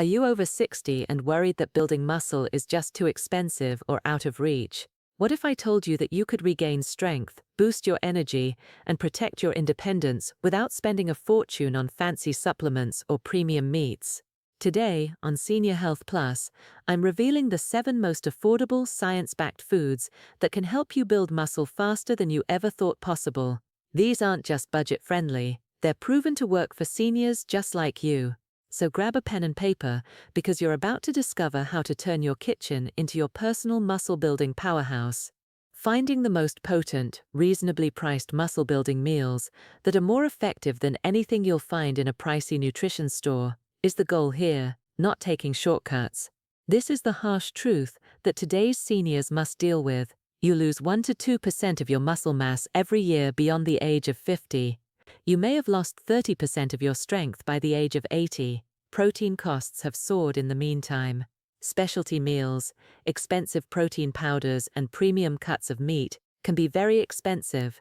Are you over 60 and worried that building muscle is just too expensive or out of reach? What if I told you that you could regain strength, boost your energy, and protect your independence without spending a fortune on fancy supplements or premium meats? Today, on Senior Health Plus, I'm revealing the 7 most affordable, science-backed foods that can help you build muscle faster than you ever thought possible. These aren't just budget-friendly, they're proven to work for seniors just like you. So grab a pen and paper, because you're about to discover how to turn your kitchen into your personal muscle-building powerhouse. Finding the most potent, reasonably priced muscle-building meals that are more effective than anything you'll find in a pricey nutrition store is the goal here, not taking shortcuts. This is the harsh truth that today's seniors must deal with. You lose 1 to 2% of your muscle mass every year beyond the age of 50. You may have lost 30% of your strength by the age of 80. Protein costs have soared in the meantime. Specialty meals, expensive protein powders, and premium cuts of meat can be very expensive.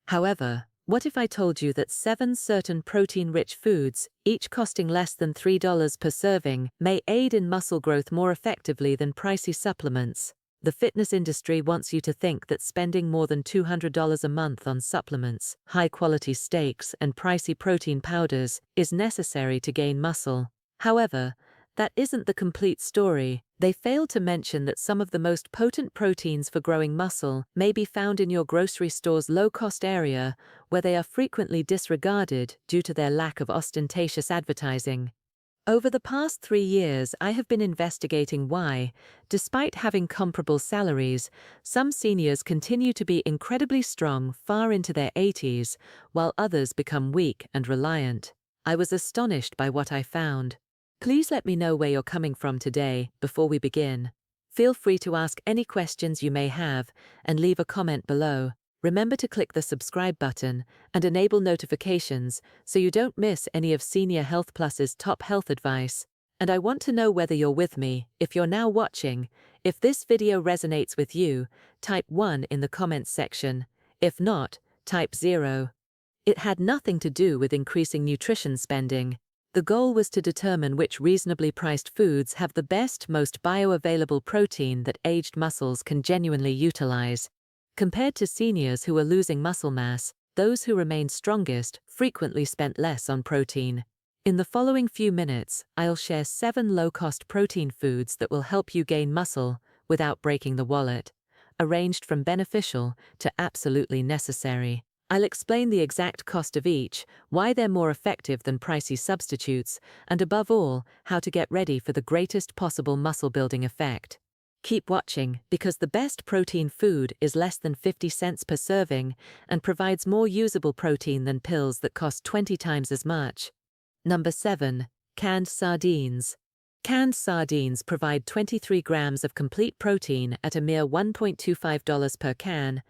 However, what if I told you that 7 certain protein-rich foods, each costing less than $3 per serving, may aid in muscle growth more effectively than pricey supplements? The fitness industry wants you to think that spending more than $200 a month on supplements, high-quality steaks, and pricey protein powders is necessary to gain muscle. However, that isn't the complete story. They fail to mention that some of the most potent proteins for growing muscle may be found in your grocery store's low-cost area, where they are frequently disregarded due to their lack of ostentatious advertising. Over the past 3 years, I have been investigating why, despite having comparable salaries, some seniors continue to be incredibly strong far into their 80s, while others become weak and reliant. I was astonished by what I found. Please let me know where you're coming from today before we begin. Feel free to ask any questions you may have and leave a comment below. Remember to click the subscribe button and enable notifications so you don't miss any of Senior Health Plus's top health advice. And I want to know whether you're with me. If you're now watching, if this video resonates with you, type 1 in the comments section. If not, type 0. It had nothing to do with increasing nutrition spending. The goal was to determine which reasonably priced foods have the best, most bioavailable protein that aged muscles can genuinely utilize. Compared to seniors who are losing muscle mass, those who remain strongest frequently spent less on protein. In the following few minutes, I'll share 7 low-cost protein foods that will help you gain muscle without breaking the wallet, arranged from beneficial to absolutely necessary. I'll explain the exact cost of each, why they're more effective than pricey substitutes, and above all, how to get ready for the greatest possible muscle-building effect. Keep watching, because the best protein food is less than 50 cents per serving and provides more usable protein than pills that cost 20 times as much. Number 7. Canned sardines. Canned sardines provide 23 grams of complete protein at a mere $1.25 per can.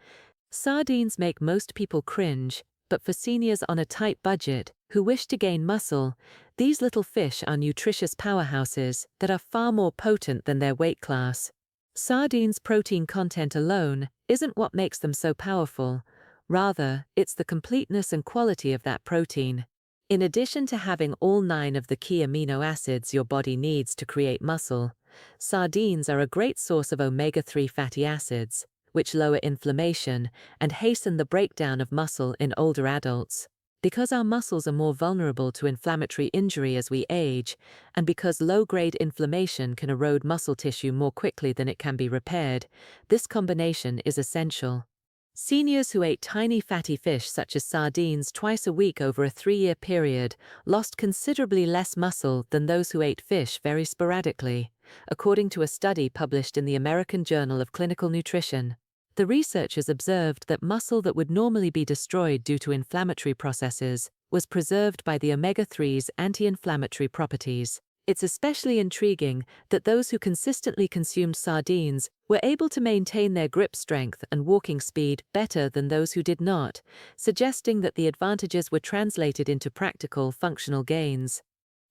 Sardines make most people cringe, but for seniors on a tight budget who wish to gain muscle, these little fish are nutritious powerhouses that are far more potent than their weight class. Sardines' protein content alone isn't what makes them so powerful. Rather, it's the completeness and quality of that protein. In addition to having all 9 of the key amino acids your body needs to create muscle, sardines are a great source of omega-3 fatty acids, which lower inflammation and hasten the breakdown of muscle in older adults. Because our muscles are more vulnerable to inflammatory injury as we age, and because low-grade inflammation can erode muscle tissue more quickly than it can be repaired, this combination is essential. Seniors who ate tiny fatty fish such as sardines twice a week over a 3-year period lost considerably less muscle than those who ate fish very sporadically, according to a study published in the American Journal of Clinical Nutrition. The researchers observed that muscle that would normally be destroyed due to inflammatory processes was preserved by the omega-3's anti-inflammatory properties. It's especially intriguing that those who consistently consumed sardines were able to maintain their grip strength and walking speed better than those who did not, suggesting that the advantages were translated into practical, functional gains.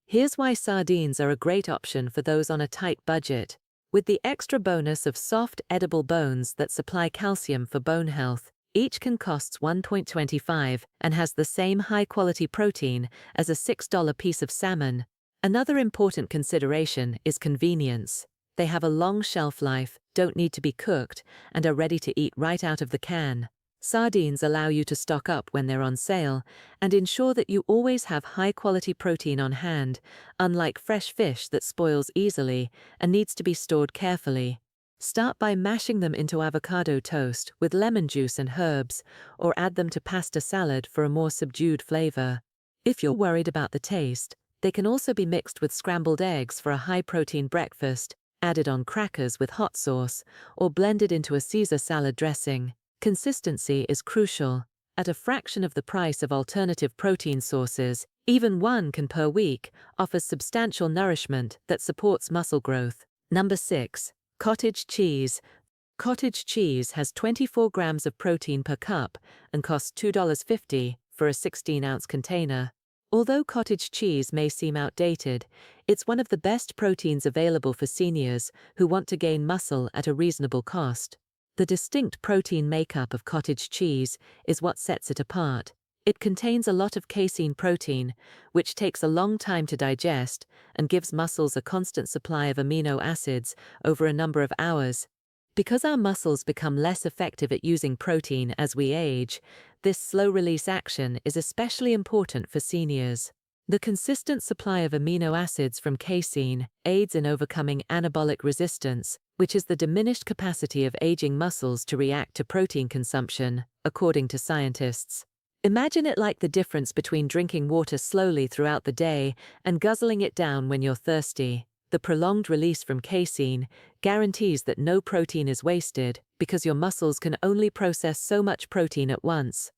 Here's why sardines are a great option for those on a tight budget. With the extra bonus of soft, edible bones that supply calcium for bone health, each can cost $1.25 and has the same high-quality protein as a $6 piece of salmon. Another important consideration is convenience. They have a long shelf life, don't need to be cooked, and are ready to eat right out of the can. Sardines allow you to stock up when they're on sale and ensure that you always have high-quality protein on hand, unlike fresh fish that spoils easily and needs to be stored carefully. Start by mashing them into avocado toast with lemon juice and herbs, or add them to pasta salad for a more subdued flavor. If you're worried about the taste, they can also be mixed with scrambled eggs for a high-protein breakfast, added on crackers with hot sauce, or blended into a Caesar salad dressing. Consistency is crucial. At a fraction of the price of alternative protein sources, even 1 can per week offers substantial nourishment that supports muscle growth. Number 6. Cottage cheese. Cottage cheese has 24 grams of protein per cup and costs $2.50 for a 16-ounce container. Although cottage cheese may seem outdated, it's one of the best proteins available for seniors who want to gain muscle at a reasonable cost. The distinct protein makeup of cottage cheese is what sets it apart. It contains a lot of casein protein, which takes a long time to digest and gives muscles a constant supply of amino acids over a number of hours. Because our muscles become less effective at using protein as we age, this slow-release action is especially important for seniors. The consistent supply of amino acids from casein aids in overcoming anabolic resistance, which is the diminished capacity of aging muscles to react to protein consumption, according to scientists. Imagine it like the difference between drinking water slowly throughout the day and guzzling it down when you're thirsty. The prolonged release from casein guarantees that no protein is wasted because your muscles can only process so much protein at once.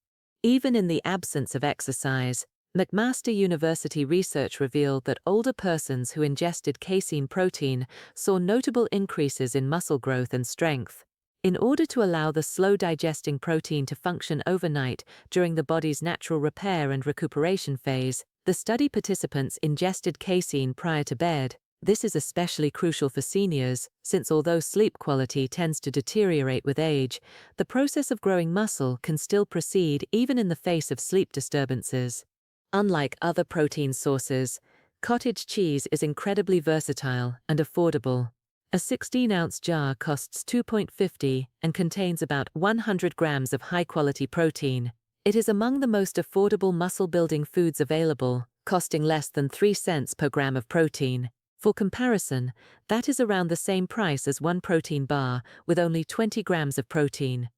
Even in the absence of exercise, McMaster University research revealed that older persons who ingested casein protein saw notable increases in muscle growth and strength. In order to allow the slow-digesting protein to function overnight during the body's natural repair and recuperation phase, the study participants ingested casein prior to bed. This is especially crucial for seniors, since although sleep quality tends to deteriorate with age, the process of growing muscle can still proceed even in the face of sleep disturbances. Unlike other protein sources, cottage cheese is incredibly versatile and affordable. A 16-ounce jar costs $2.50 and contains about 100 grams of high-quality protein. It is among the most affordable muscle-building foods available, costing less than 3 cents per gram of protein. For comparison, that is around the same price as one protein bar with only 20 grams of protein.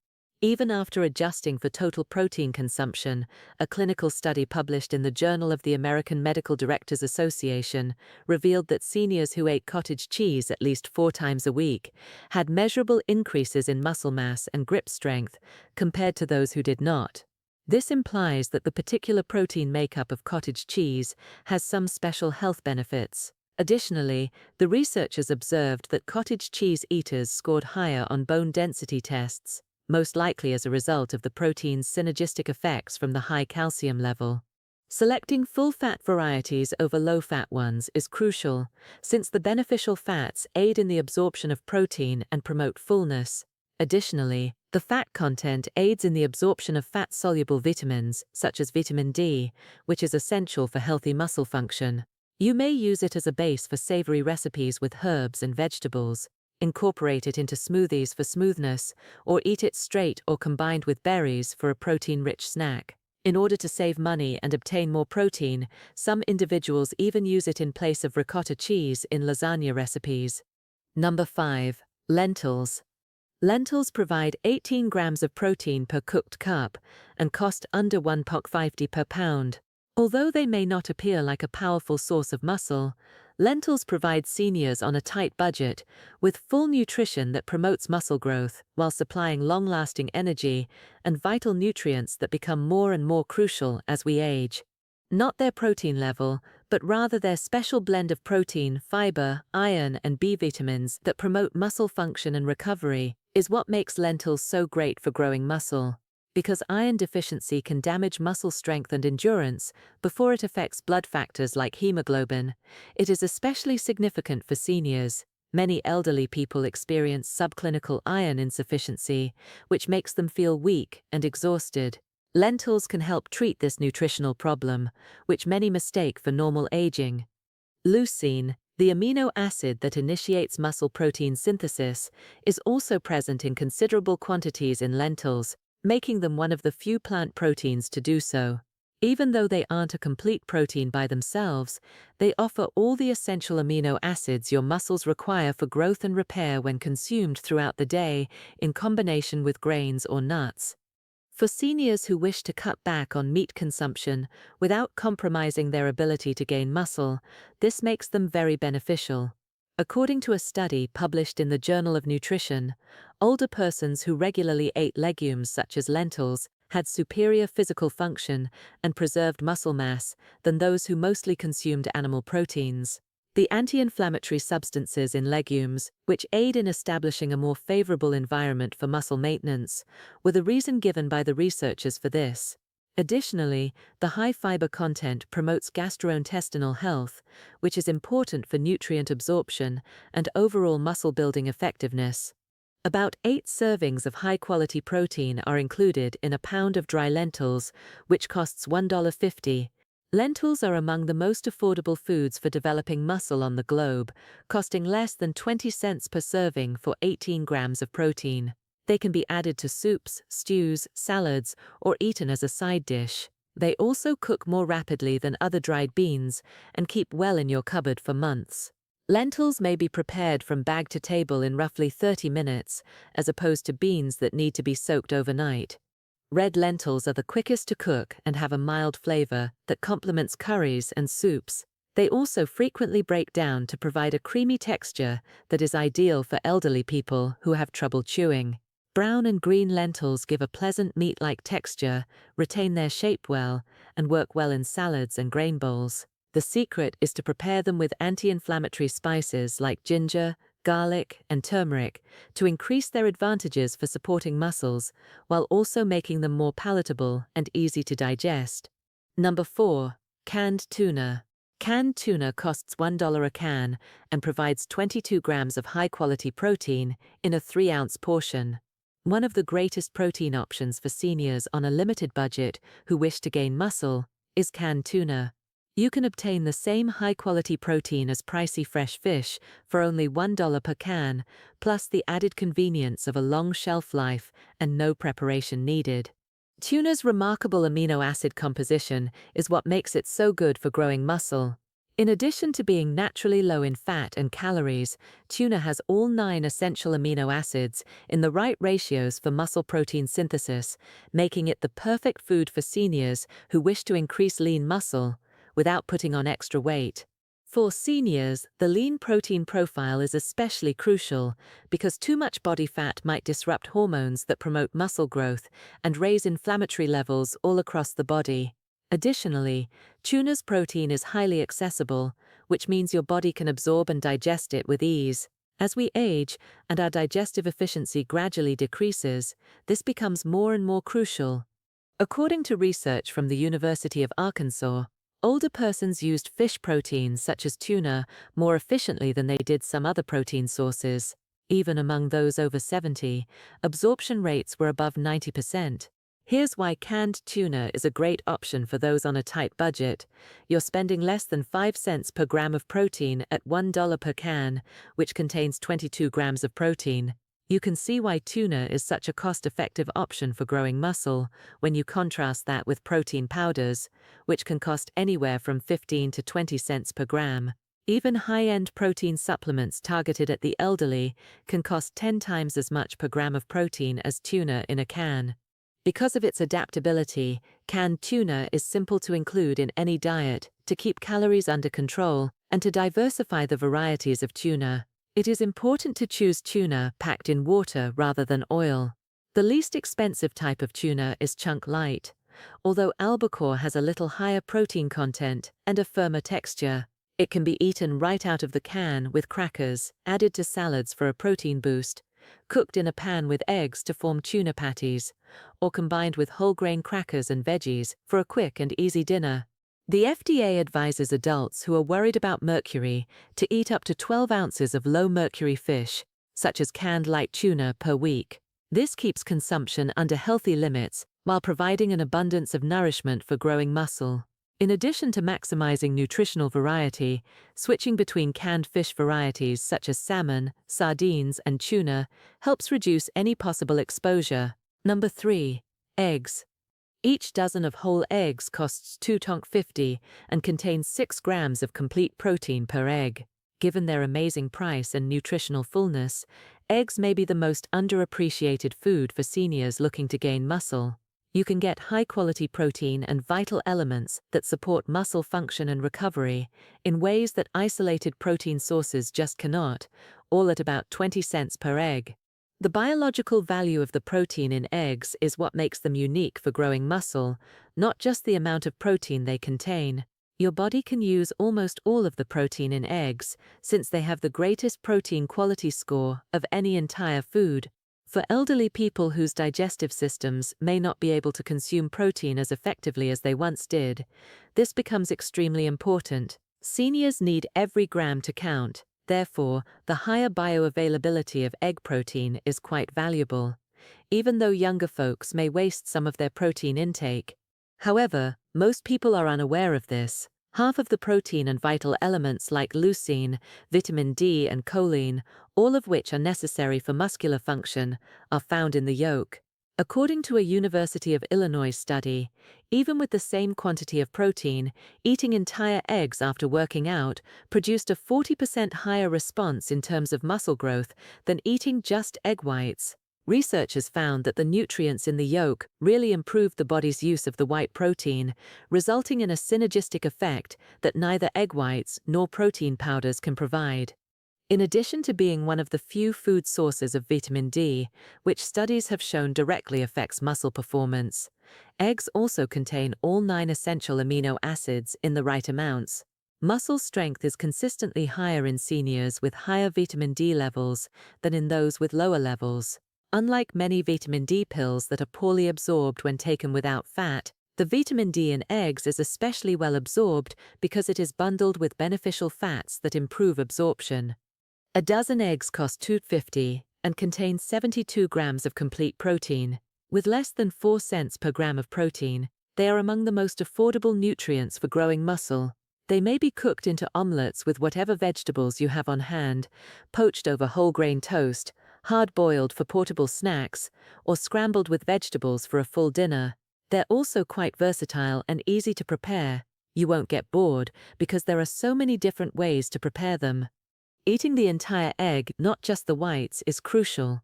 Even after adjusting for total protein consumption, a clinical study published in the Journal of the American Medical Directors Association revealed that seniors who ate cottage cheese at least 4 times a week had measurable increases in muscle mass and grip strength compared to those who did not. This implies that the particular protein makeup of cottage cheese has some special health benefits. Additionally, the researchers observed that cottage cheese eaters scored higher on bone density tests, most likely as a result of the protein's synergistic effects from the high calcium level. Selecting full-fat varieties over low-fat ones is crucial, since the beneficial fats aid in the absorption of protein and promote fullness. Additionally, the fat content aids in the absorption of fat-soluble vitamins, such as vitamin D, which is essential for healthy muscle function. You may use it as a base for savory recipes with herbs and vegetables, incorporate it into smoothies for smoothness, or eat it straight or combined with berries for a protein-rich snack. In order to save money and obtain more protein, some individuals even use it in place of ricotta cheese in lasagna recipes. Number 5. Lentils. Lentils provide 18 grams of protein per cooked cup and cost under $1.50 per pound. Although they may not appear like a powerful source of muscle, lentils provide seniors on a tight budget with full nutrition that promotes muscle growth while supplying long-lasting energy and vital nutrients that become more and more crucial as we age. Not their protein level, but rather their special blend of protein, fiber, iron, and B vitamins that promote muscle function and recovery is what makes lentils so great for growing muscle. Because iron deficiency can damage muscle strength and endurance before it affects blood factors like hemoglobin, it is especially significant for seniors. Many elderly people experience subclinical iron insufficiency, which makes them feel weak and exhausted. Lentils can help treat this nutritional problem, which many mistake for normal aging. Leucine, the amino acid that initiates muscle protein synthesis, is also present in considerable quantities in lentils, making them one of the few plant proteins to do so. Even though they aren't a complete protein by themselves, they offer all the essential amino acids your muscles require for growth and repair when consumed throughout the day, in combination with grains or nuts. For seniors who wish to cut back on meat consumption without compromising their ability to gain muscle, this makes them very beneficial. According to a study published in the Journal of Nutrition, older persons who regularly ate legumes such as lentils had superior physical function and preserved muscle mass than those who mostly consumed animal proteins. The anti-inflammatory substances in legumes, which aid in establishing a more favorable environment for muscle maintenance, were the reason given by the researchers for this. Additionally, the high fiber content promotes gastrointestinal health, which is important for nutrient absorption and overall muscle-building effectiveness. About 8 servings of high-quality protein are included in a pound of dry lentils, which costs $1.50. Lentils are among the most affordable foods for developing muscle on the globe, costing less than 20 cents per serving for 18 grams of protein. They can be added to soups, stews, salads, or eaten as a side dish. They also cook more rapidly than other dried beans and keep well in your cupboard for months. Lentils may be prepared from bag to table in roughly 30 minutes, as opposed to beans that need to be soaked overnight. Red lentils are the quickest to cook and have a mild flavor that complements curries and soups. They also frequently break down to provide a creamy texture that is ideal for elderly people who have trouble chewing. Brown and green lentils give a pleasant meat-like texture, retain their shape well, and work well in salads and grain bowls. The secret is to prepare them with anti-inflammatory spices like ginger, garlic, and turmeric to increase their advantages for supporting muscles, while also making them more palatable and easy to digest. Number 4. Canned tuna. Canned tuna costs $1 a can and provides 22 grams of high-quality protein in a 3-ounce portion. One of the greatest protein options for seniors on a limited budget who wish to gain muscle is canned tuna. You can obtain the same high-quality protein as pricey fresh fish for only $1 per can, plus the added convenience of a long shelf life and no preparation needed. Tuna's remarkable amino acid composition is what makes it so good for growing muscle. In addition to being naturally low in fat and calories, tuna has all 9 essential amino acids in the right ratios for muscle protein synthesis, making it the perfect food for seniors who wish to increase lean muscle without putting on extra weight. For seniors, the lean protein profile is especially crucial because too much body fat might disrupt hormones that promote muscle growth and raise inflammatory levels all across the body. Additionally, tuna's protein is highly accessible, which means your body can absorb and digest it with ease. As we age and our digestive efficiency gradually decreases, this becomes more and more crucial. According to research from the University of Arkansas, older persons used fish proteins such as tuna more efficiently than they did some other protein sources. Even among those over 70, absorption rates were above 90%. Here's why canned tuna is a great option for those on a tight budget. You're spending less than 5 cents per gram of protein at $1 per can, which contains 22 grams of protein. You can see why tuna is such a cost-effective option for growing muscle when you contrast that with protein powders, which can cost anywhere from 15 to 20 cents per gram. Even high-end protein supplements targeted at the elderly can cost 10 times as much per gram of protein as tuna in a can. Because of its adaptability, canned tuna is simple to include in any diet to keep calories under control and to diversify the varieties of tuna. It is important to choose tuna packed in water rather than oil. The least expensive type of tuna is chunk light, although albacore has a little higher protein content and a firmer texture. It can be eaten right out of the can with crackers, added to salads for a protein boost, cooked in a pan with eggs to form tuna patties, or combined with whole grain crackers and veggies for a quick and easy dinner. The FDA advises adults who are worried about mercury to eat up to 12 ounces of low-mercury fish, such as canned light tuna, per week. This keeps consumption under healthy limits while providing an abundance of nourishment for growing muscle. In addition to maximizing nutritional variety, switching between canned fish varieties such as salmon, sardines, and tuna helps reduce any possible exposure. Number 3. Eggs. Each dozen of whole eggs costs 2.50 and contains 6 grams of complete protein per egg. Given their amazing price and nutritional fullness, eggs may be the most underappreciated food for seniors looking to gain muscle. You can get high-quality protein and vital elements that support muscle function and recovery in ways that isolated protein sources just cannot, all at about 20 cents per egg. The biological value of the protein in eggs is what makes them unique for growing muscle, not just the amount of protein they contain. Your body can use almost all of the protein in eggs, since they have the greatest protein quality score of any entire food. For elderly people whose digestive systems may not be able to consume protein as effectively as they once did, this becomes extremely important. Seniors need every gram to count. Therefore, the higher bioavailability of egg protein is quite valuable, even though younger folks may waste some of their protein intake. However, most people are unaware of this. Half of the protein and vital elements like leucine, vitamin D, and choline, all of which are necessary for muscular function, are found in the yolk. According to a University of Illinois study, even with the same quantity of protein, eating entire eggs after working out produced a 40% higher response in terms of muscle growth than eating just egg whites. Researchers found that the nutrients in the yolk really improved the body's use of the white protein, resulting in a synergistic effect that neither egg whites nor protein powders can provide. In addition to being one of the few food sources of vitamin D, which studies have shown directly affects muscle performance, eggs also contain all 9 essential amino acids in the right amounts. Muscle strength is consistently higher in seniors with higher vitamin D levels than in those with lower levels. Unlike many vitamin D pills that are poorly absorbed when taken without fat, the vitamin D in eggs is especially well absorbed because it is bundled with beneficial fats that improve absorption. A dozen eggs cost $2.50 and contain 72 grams of complete protein. With less than 4 cents per gram of protein, they are among the most affordable nutrients for growing muscle. They may be cooked into omelets with whatever vegetables you have on hand, poached over whole grain toast, hard-boiled for portable snacks, or scrambled with vegetables for a full dinner. They're also quite versatile and easy to prepare. You won't get bored because there are so many different ways to prepare them. Eating the entire egg, not just the whites, is crucial.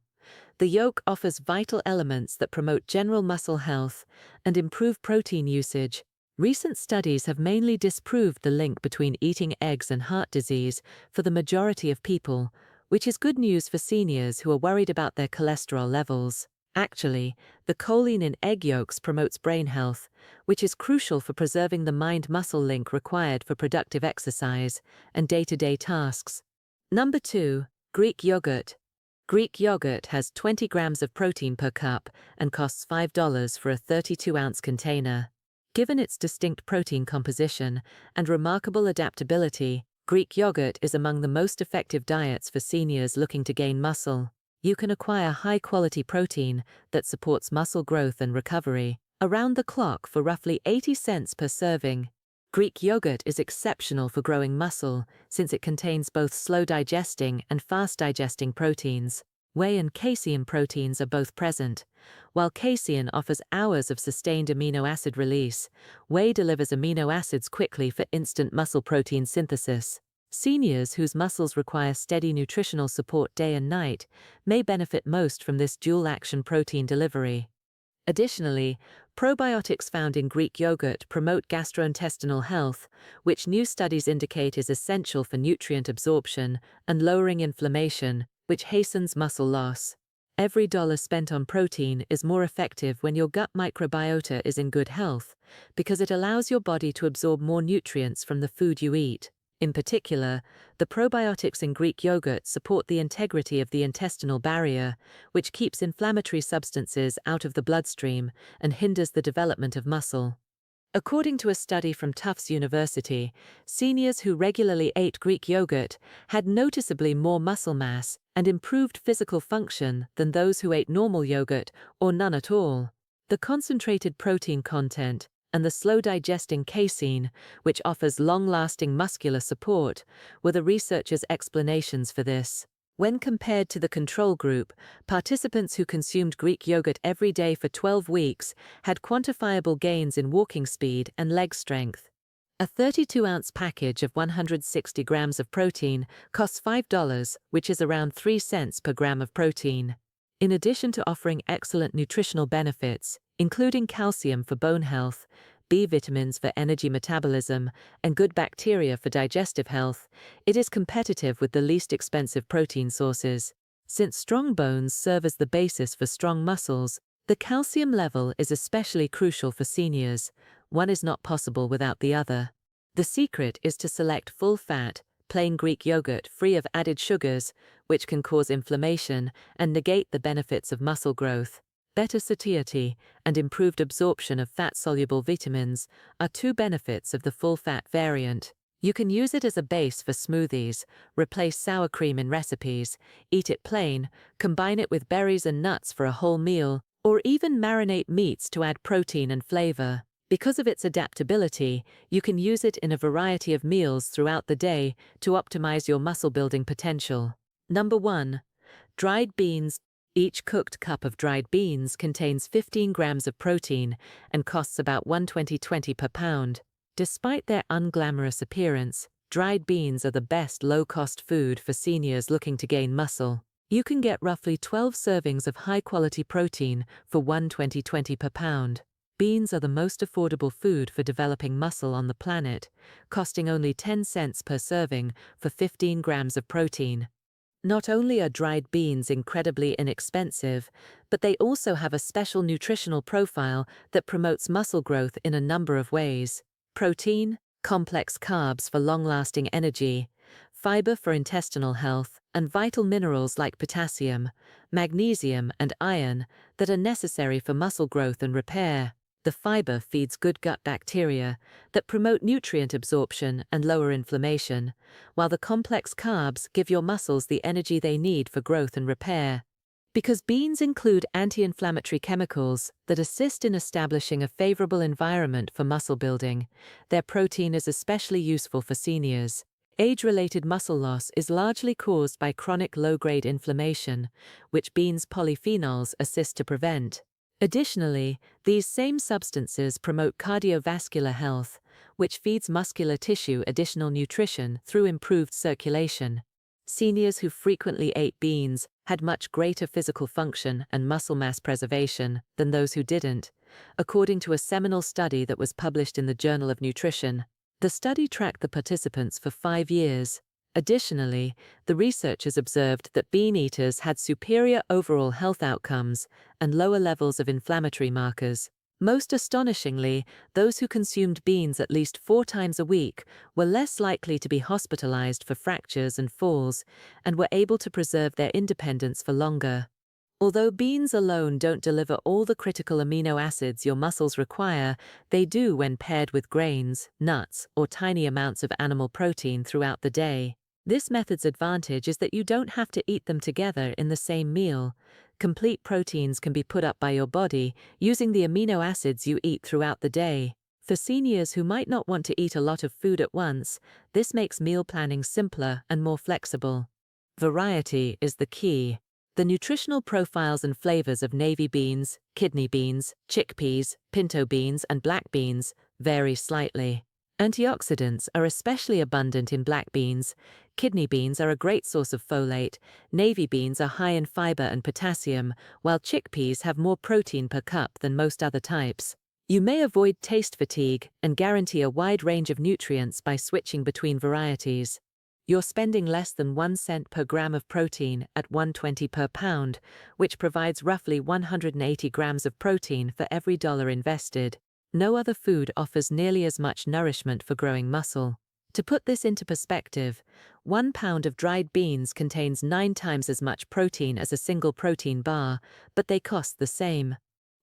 The yolk offers vital elements that promote general muscle health and improve protein usage. Recent studies have mainly disproved the link between eating eggs and heart disease for the majority of people, which is good news for seniors who are worried about their cholesterol levels. Actually, the choline in egg yolks promotes brain health, which is crucial for preserving the mind-muscle link required for productive exercise and day-to-day tasks. Number 2. Greek yogurt. Greek yogurt has 20 grams of protein per cup and costs $5 for a 32-ounce container. Given its distinct protein composition and remarkable adaptability, Greek yogurt is among the most effective diets for seniors looking to gain muscle. You can acquire high-quality protein that supports muscle growth and recovery around the clock for roughly 80 cents per serving. Greek yogurt is exceptional for growing muscle since it contains both slow-digesting and fast-digesting proteins. Whey and casein proteins are both present. While casein offers hours of sustained amino acid release, whey delivers amino acids quickly for instant muscle protein synthesis. Seniors whose muscles require steady nutritional support day and night may benefit most from this dual-action protein delivery. Additionally, probiotics found in Greek yogurt promote gastrointestinal health, which new studies indicate is essential for nutrient absorption and lowering inflammation, which hastens muscle loss. Every dollar spent on protein is more effective when your gut microbiota is in good health, because it allows your body to absorb more nutrients from the food you eat. In particular, the probiotics in Greek yogurt support the integrity of the intestinal barrier, which keeps inflammatory substances out of the bloodstream and hinders the development of muscle. According to a study from Tufts University, seniors who regularly ate Greek yogurt had noticeably more muscle mass and improved physical function than those who ate normal yogurt or none at all. The concentrated protein content and the slow-digesting casein, which offers long-lasting muscular support, were the researchers' explanations for this. When compared to the control group, participants who consumed Greek yogurt every day for 12 weeks had quantifiable gains in walking speed and leg strength. A 32-ounce package of 160 grams of protein costs $5, which is around 3 cents per gram of protein. In addition to offering excellent nutritional benefits, including calcium for bone health, B vitamins for energy metabolism, and good bacteria for digestive health, it is competitive with the least expensive protein sources. Since strong bones serve as the basis for strong muscles, the calcium level is especially crucial for seniors. One is not possible without the other. The secret is to select full-fat, plain Greek yogurt free of added sugars, which can cause inflammation and negate the benefits of muscle growth. Better satiety and improved absorption of fat-soluble vitamins are two benefits of the full-fat variant. You can use it as a base for smoothies, replace sour cream in recipes, eat it plain, combine it with berries and nuts for a whole meal, or even marinate meats to add protein and flavor. Because of its adaptability, you can use it in a variety of meals throughout the day to optimize your muscle-building potential. Number 1. Dried beans. Each cooked cup of dried beans contains 15 grams of protein and costs about $1.20 per pound. Despite their unglamorous appearance, dried beans are the best low-cost food for seniors looking to gain muscle. You can get roughly 12 servings of high-quality protein for $1.20 per pound. Beans are the most affordable food for developing muscle on the planet, costing only 10 cents per serving for 15 grams of protein. Not only are dried beans incredibly inexpensive, but they also have a special nutritional profile that promotes muscle growth in a number of ways. Protein, complex carbs for long-lasting energy, fiber for intestinal health, and vital minerals like potassium, magnesium, and iron that are necessary for muscle growth and repair. The fiber feeds good gut bacteria that promote nutrient absorption and lower inflammation, while the complex carbs give your muscles the energy they need for growth and repair. Because beans include anti-inflammatory chemicals that assist in establishing a favorable environment for muscle building, their protein is especially useful for seniors. Age-related muscle loss is largely caused by chronic low-grade inflammation, which beans' polyphenols assist to prevent. Additionally, these same substances promote cardiovascular health, which feeds muscular tissue additional nutrition through improved circulation. Seniors who frequently ate beans had much greater physical function and muscle mass preservation than those who didn't, according to a seminal study that was published in the Journal of Nutrition. The study tracked the participants for 5 years. Additionally, the researchers observed that bean eaters had superior overall health outcomes and lower levels of inflammatory markers. Most astonishingly, those who consumed beans at least 4 times a week were less likely to be hospitalized for fractures and falls and were able to preserve their independence for longer. Although beans alone don't deliver all the critical amino acids your muscles require, they do when paired with grains, nuts, or tiny amounts of animal protein throughout the day. This method's advantage is that you don't have to eat them together in the same meal. Complete proteins can be put up by your body using the amino acids you eat throughout the day. For seniors who might not want to eat a lot of food at once, this makes meal planning simpler and more flexible. Variety is the key. The nutritional profiles and flavors of navy beans, kidney beans, chickpeas, pinto beans, and black beans vary slightly. Antioxidants are especially abundant in black beans. Kidney beans are a great source of folate. Navy beans are high in fiber and potassium, while chickpeas have more protein per cup than most other types. You may avoid taste fatigue and guarantee a wide range of nutrients by switching between varieties. You're spending less than 1 cent per gram of protein at $1.20 per pound, which provides roughly 180 grams of protein for every dollar invested. No other food offers nearly as much nourishment for growing muscle. To put this into perspective, 1 pound of dried beans contains 9 times as much protein as a single protein bar, but they cost the same.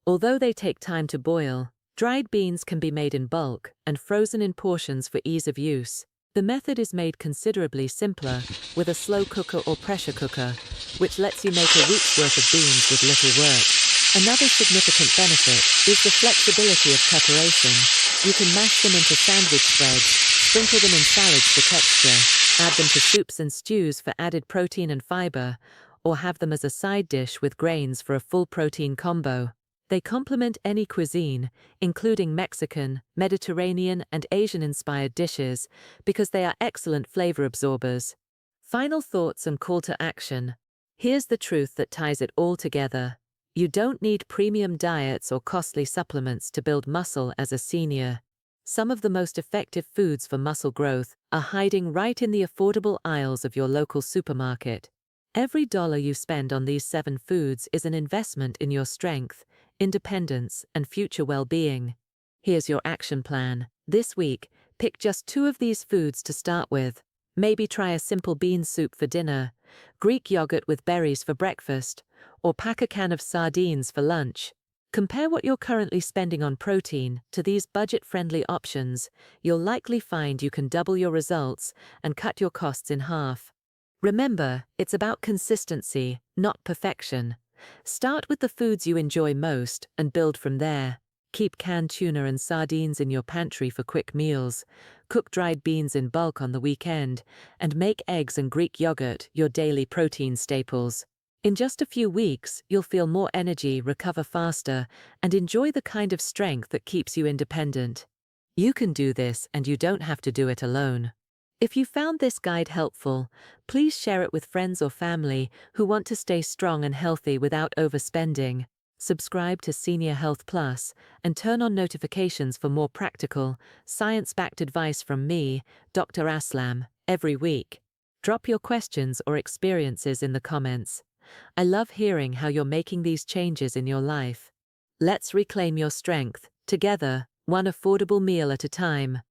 Although they take time to boil, dried beans can be made in bulk and frozen in portions for ease of use. The method is made considerably simpler with a slow cooker or pressure cooker, which lets you make a week's worth of beans with little work. Another significant benefit is the flexibility of preparation. You can mash them into sandwich spreads, sprinkle them in salads for texture, add them to soups and stews for added protein and fiber, or have them as a side dish with grains for a full protein combo. They complement any cuisine, including Mexican, Mediterranean, and Asian-inspired dishes, because they are excellent flavor absorbers. Final thoughts and call to action. Here's the truth that ties it all together. You don't need premium diets or costly supplements to build muscle as a senior. Some of the most effective foods for muscle growth are hiding right in the affordable aisles of your local supermarket. Every dollar you spend on these 7 foods is an investment in your strength, independence, and future well-being. Here's your action plan. This week, pick just 2 of these foods to start with. Maybe try a simple bean soup for dinner, Greek yogurt with berries for breakfast, or pack a can of sardines for lunch. Compare what you're currently spending on protein to these budget-friendly options. You'll likely find you can double your results and cut your costs in half. Remember, it's about consistency, not perfection. Start with the foods you enjoy most and build from there. Keep canned tuna and sardines in your pantry for quick meals, cook dried beans in bulk on the weekend, and make eggs and Greek yogurt your daily protein staples. In just a few weeks, you'll feel more energy, recover faster, and enjoy the kind of strength that keeps you independent. You can do this, and you don't have to do it alone. If you found this guide helpful, please share it with friends or family who want to stay strong and healthy without overspending. Subscribe to SeniorHealthPlus and turn on notifications for more practical, science-backed advice from me, Dr. Aslam, every week. Drop your questions or experiences in the comments. I love hearing how you're making these changes in your life. Let's reclaim your strength, together, one affordable meal at a time.